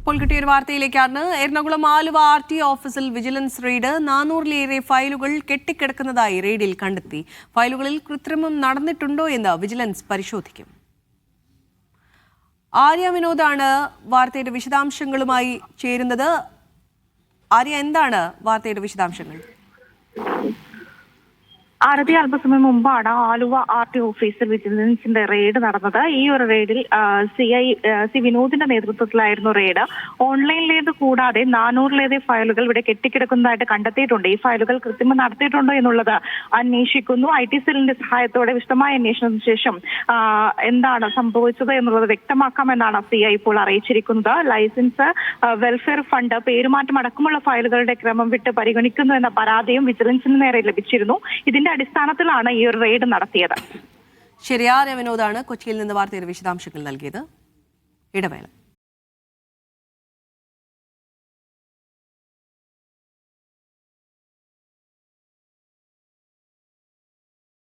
ഇപ്പോൾ കിട്ടിയ ഒരു വാർത്തയിലേക്കാണ്. എറണാകുളം ആലുവ RTO ഓഫീസിൽ വിജിലൻസ് റെയ്ഡ്. 400-ലേറെ ഫയലുകൾ കെട്ടിക്കിടക്കുന്നതായി റെയ്ഡിൽ കണ്ടെത്തി. ഫയലുകളിൽ കൃത്രിമം നടന്നിട്ടുണ്ടോ എന്ന് വിജിലൻസ് പരിശോധിക്കും. ആര്യ വിനോദാണ് വാർത്തയുടെ വിശദാംശങ്ങളുമായി ചേരുന്നത്. ആര്യ, എന്താണ് വാർത്തയുടെ വിശദാംശങ്ങൾ? ആരതി, അല്പസമയം മുമ്പാണ് ആലുവ RTO ഓഫീസിൽ വിജിലൻസിന്റെ റെയ്ഡ് നടന്നത്. ഈ ഒരു റെയ്ഡിൽ സി വിനോദിന്റെ നേതൃത്വത്തിലായിരുന്നു റെയ്ഡ്. ഓൺലൈനിലേത് കൂടാതെ 400-ലേറെ ഫയലുകൾ ഇവിടെ കെട്ടിക്കിടക്കുന്നതായിട്ട് കണ്ടെത്തിയിട്ടുണ്ട്. ഈ ഫയലുകൾ കൃത്രിമം നടത്തിയിട്ടുണ്ടോ എന്നുള്ളത് അന്വേഷിക്കുന്നു. IT സെല്ലിന്റെ സഹായത്തോടെ വിശദമായ അന്വേഷണത്തിന് ശേഷം എന്താണ് സംഭവിച്ചത് എന്നുള്ളത് വ്യക്തമാക്കാമെന്നാണ് CI ഇപ്പോൾ അറിയിച്ചിരിക്കുന്നത്. ലൈസൻസ്, വെൽഫെയർ ഫണ്ട്, പേരുമാറ്റം അടക്കമുള്ള ഫയലുകളുടെ ക്രമം വിട്ട് പരിഗണിക്കുന്നു എന്ന പരാതിയും വിജിലൻസിന് നേരെ ലഭിച്ചിരുന്നു. ഇതിന്റെ അടിസ്ഥാനത്തിലാണ് ഈ ഒരു റെയ്ഡ് നടത്തിയത്. ശരി, ആര്യ വിനോദാണ് കൊച്ചിയിൽ നിന്ന് വാർത്തയുടെ വിശദാംശങ്ങൾ നൽകിയത്. ഇടവേള.